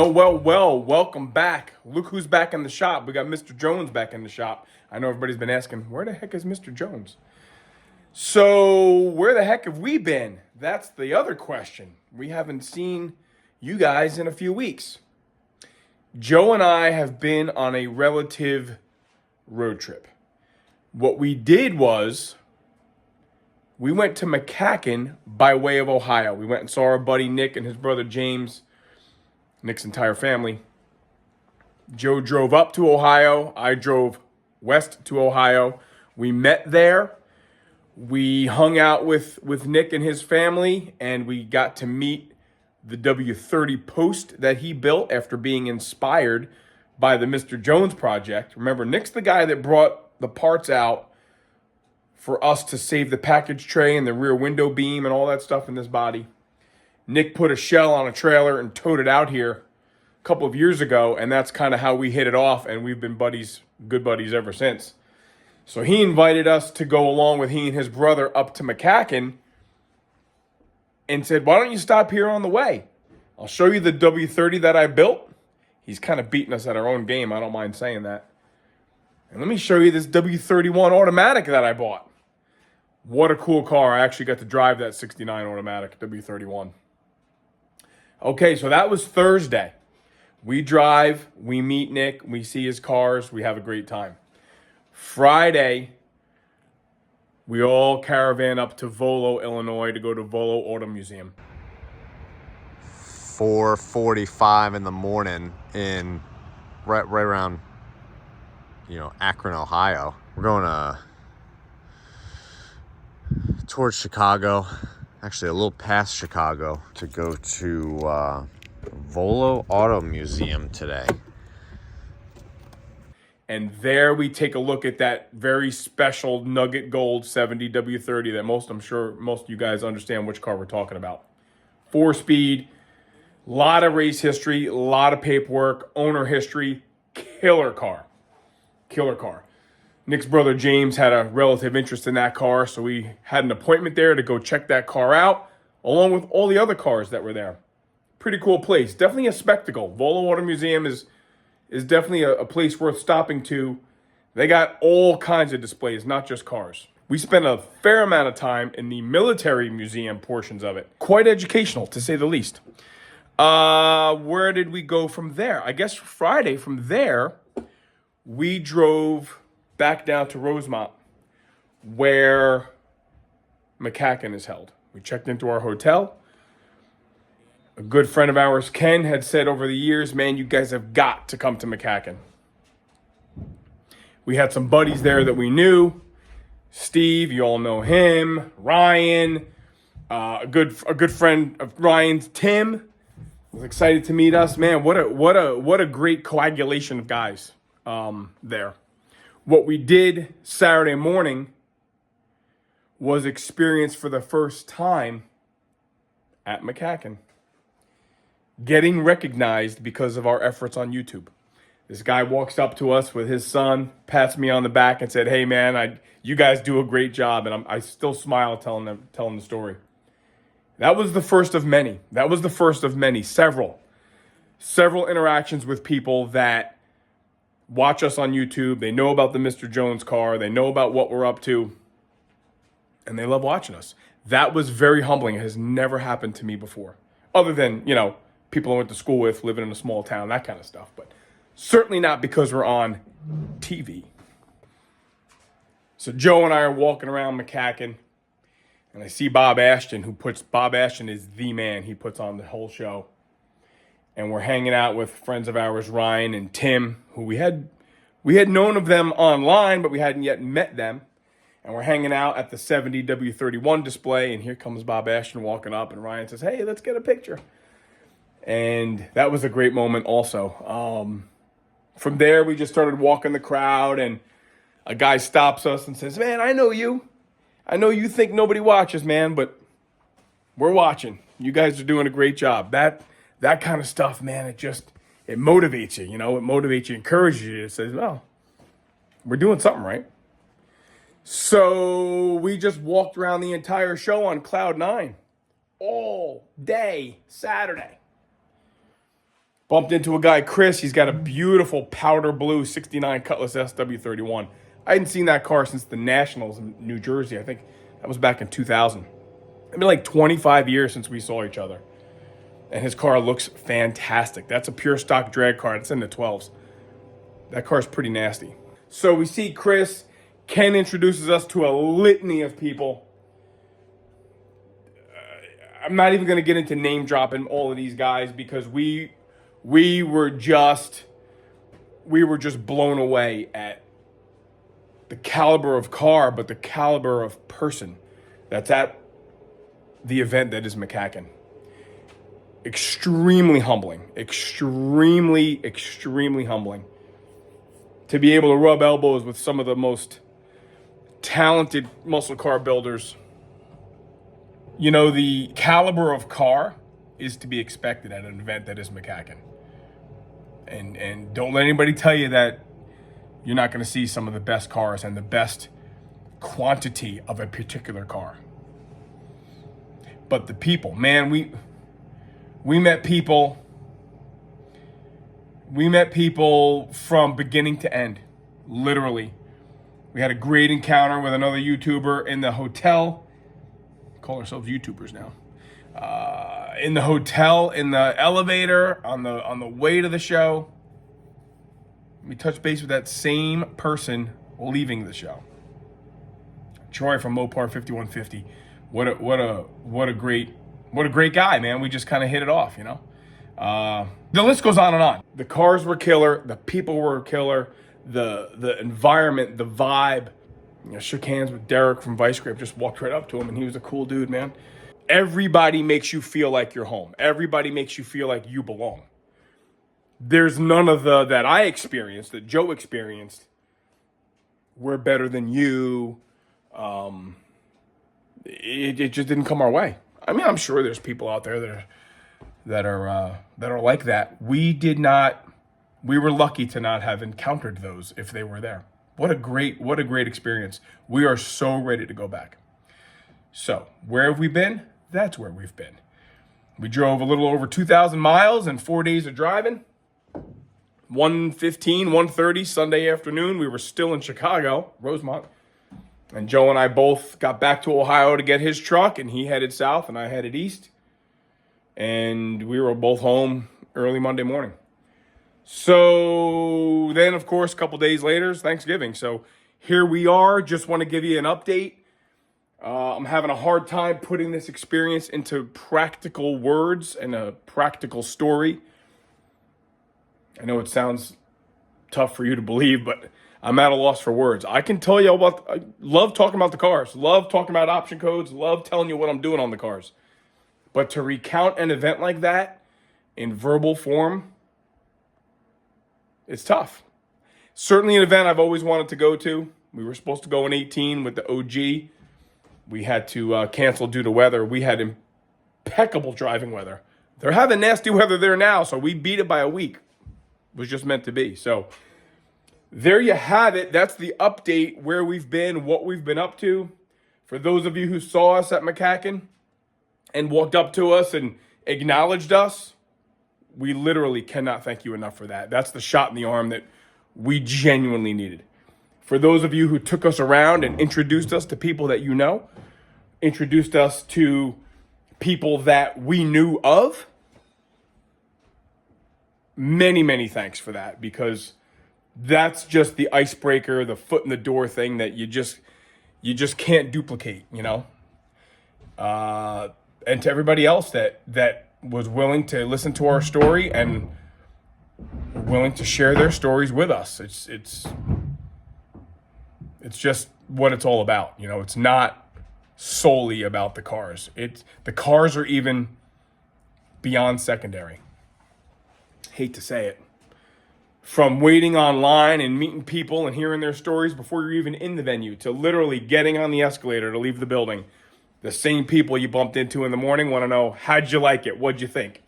Well, welcome back. Look who's back in the shop. We got Mr. Jones back in the shop. I know everybody's been asking, where the heck is Mr. Jones? So, where the heck have we been? That's the other question. We haven't seen you guys in a few weeks. Joe and I have been on a relative road trip. What we did was, we went to MCACN by way of Ohio. We went and saw our buddy Nick and his brother James, Nick's entire family. Joe drove up to Ohio. I drove west to Ohio. We met there. We hung out with Nick and his family, and we got to meet the W30 post that he built after being inspired by the Mr. Jones project. Remember, Nick's the guy that brought the parts out for us to save the package tray and the rear window beam and all that stuff in this body. Nick put a shell on a trailer and towed it out here a couple of years ago, and that's kind of how we hit it off, and we've been buddies, good buddies ever since. So he invited us to go along with he and his brother up to MCACN and said, why don't you stop here on the way? I'll show you the W30 that I built. He's kind of beating us at our own game. I don't mind saying that. And let me show you this W31 automatic that I bought. What a cool car. I actually got to drive that 69 automatic W31. Okay, so that was Thursday. We drive, we meet Nick, we see his cars, we have a great time. Friday, we all caravan up to Volo, Illinois to go to Volo Auto Museum. 4:45 in the morning in right around, Akron, Ohio. We're going towards Chicago. Actually, a little past Chicago to go to Volo Auto Museum today. And there we take a look at that very special Nugget Gold 70 W30 that I'm sure most of you guys understand which car we're talking about. 4-speed, a lot of race history, a lot of paperwork, owner history, killer car. Killer car. Nick's brother James had a relative interest in that car, so we had an appointment there to go check that car out, along with all the other cars that were there. Pretty cool place. Definitely a spectacle. Volo Auto Museum is definitely a place worth stopping to. They got all kinds of displays, not just cars. We spent a fair amount of time in the military museum portions of it. Quite educational, to say the least. Where did we go from there? I guess Friday from there, we drove back down to Rosemont, where MCACN is held. We checked into our hotel. A good friend of ours, Ken, had said over the years, man, you guys have got to come to MCACN. We had some buddies there that we knew. Steve, you all know him. Ryan, a good friend of Ryan's, Tim, was excited to meet us. Man, what a great coagulation of guys there. What we did Saturday morning was experience for the first time at MCACN. Getting recognized because of our efforts on YouTube. This guy walks up to us with his son, pats me on the back and said, hey man, you guys do a great job. And I still smile telling the story. That was the first of many. Several interactions with people that watch us on YouTube. They know about the Mr. Jones car. They know about what we're up to. And they love watching us. That was very humbling. It has never happened to me before. Other than, people I went to school with, living in a small town, that kind of stuff. But certainly not because we're on TV. So Joe and I are walking around MCACN. And I see Bob Ashton, Bob Ashton is the man. He puts on the whole show. And we're hanging out with friends of ours, Ryan and Tim, who we had known of them online, but we hadn't yet met them. And we're hanging out at the 70 W31 display, and here comes Bob Ashton walking up, and Ryan says, hey, let's get a picture. And that was a great moment also. From there, we just started walking the crowd, and a guy stops us and says, man, I know you. I know you think nobody watches, man, but we're watching. You guys are doing a great job. That kind of stuff, man, it motivates you, It motivates you, encourages you. It says, well, we're doing something right. So we just walked around the entire show on cloud 9 all day Saturday. Bumped into a guy, Chris. He's got a beautiful powder blue 69 Cutlass SW31. I hadn't seen that car since the Nationals in New Jersey. I think that was back in 2000. It's been like 25 years since we saw each other. And his car looks fantastic. That's a pure stock drag car. It's in the 12s. That car's pretty nasty. So we see Chris. Ken introduces us to a litany of people. I'm not even going to get into name dropping all of these guys because we were just blown away at the caliber of car, but the caliber of person that's at the event that is MCACN. Extremely humbling. Extremely, extremely humbling. To be able to rub elbows with some of the most talented muscle car builders. You know, the caliber of car is to be expected at an event that is MCACN. And don't let anybody tell you that you're not going to see some of the best cars and the best quantity of a particular car. But the people, man, we met people. We met people from beginning to end, literally. We had a great encounter with another YouTuber in the hotel. Call ourselves YouTubers now. In the hotel, in the elevator, on the way to the show. We touched base with that same person leaving the show. Troy from Mopar 5150. What a great guy, man. We just kind of hit it off, you know. The list goes on and on. The cars were killer. The people were killer. The environment, the vibe. You know, shook hands with Derek from Vice Grip. Just walked right up to him, and he was a cool dude, man. Everybody makes you feel like you're home. Everybody makes you feel like you belong. There's none of the that I experienced, that Joe experienced. We're better than you. It just didn't come our way. I mean, I'm sure there's people out there that are like that. We did not. We were lucky to not have encountered those if they were there. What a great experience. We are so ready to go back. So where have we been? That's where we've been. We drove a little over 2,000 miles in 4 days of driving. 1:15, 1:30 Sunday afternoon. We were still in Chicago, Rosemont. And Joe and I both got back to Ohio to get his truck, and he headed south and I headed east. And we were both home early Monday morning. So then, of course, a couple days later is Thanksgiving. So here we are. Just want to give you an update. I'm having a hard time putting this experience into practical words and a practical story. I know it sounds tough for you to believe, but I'm at a loss for words. I can tell you I love talking about the cars, love talking about option codes, love telling you what I'm doing on the cars. But to recount an event like that in verbal form, it's tough. Certainly an event I've always wanted to go to. We were supposed to go in 18 with the OG. We had to cancel due to weather. We had impeccable driving weather. They're having nasty weather there now, so we beat it by a week. It was just meant to be. So there you have it. That's the update, where we've been, what we've been up to. For those of you who saw us at MCACN and walked up to us and acknowledged us, we literally cannot thank you enough for that. That's the shot in the arm that we genuinely needed. For those of you who took us around and introduced us to people that you know, introduced us to people that we knew of, many, many thanks for that, because that's just the icebreaker, the foot in the door thing that you just can't duplicate, you know? And to everybody else that was willing to listen to our story and willing to share their stories with us. It's just what it's all about. You know, it's not solely about the cars. The cars are even beyond secondary. Hate to say it. From waiting online and meeting people and hearing their stories before you're even in the venue, to literally getting on the escalator to leave the building. The same people you bumped into in the morning want to know, how'd you like it? What'd you think?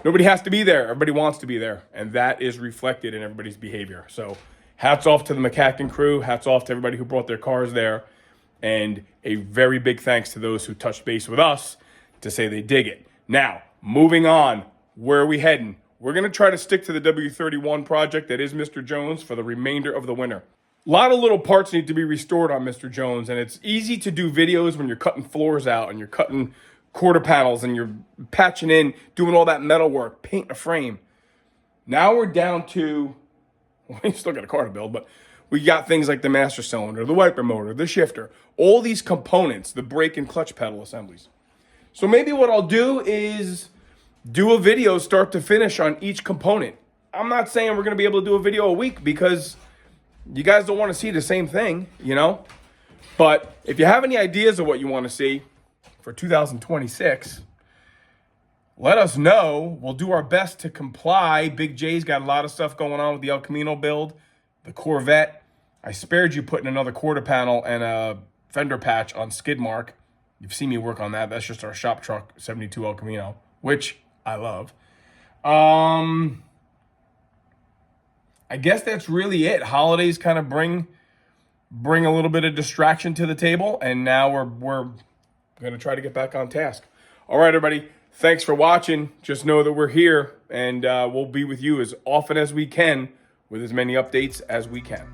Nobody has to be there. Everybody wants to be there. And that is reflected in everybody's behavior. So hats off to the MCACN crew. Hats off to everybody who brought their cars there. And a very big thanks to those who touched base with us to say they dig it. Now, moving on. Where are we heading? we're going to try to stick to the W31 project that is Mr. Jones for the remainder of the winter. A lot of little parts need to be restored on Mr. Jones, and it's easy to do videos when you're cutting floors out and you're cutting quarter panels and you're patching in, doing all that metal work, painting a frame. Now we're down to, well, we still got a car to build, but we got things like the master cylinder, the wiper motor, the shifter, all these components, the brake and clutch pedal assemblies. So maybe what I'll do is do a video start to finish on each component. I'm not saying we're going to be able to do a video a week because you guys don't want to see the same thing, you know? But if you have any ideas of what you want to see for 2026, let us know. We'll do our best to comply. Big J's got a lot of stuff going on with the El Camino build, the Corvette. I spared you putting another quarter panel and a fender patch on skid mark. You've seen me work on that. That's just our shop truck, 72 El Camino, which I love. I guess that's really it. Holidays kind of bring a little bit of distraction to the table, and now we're going to try to get back on task. All right, everybody. Thanks for watching. Just know that we're here, and we'll be with you as often as we can with as many updates as we can.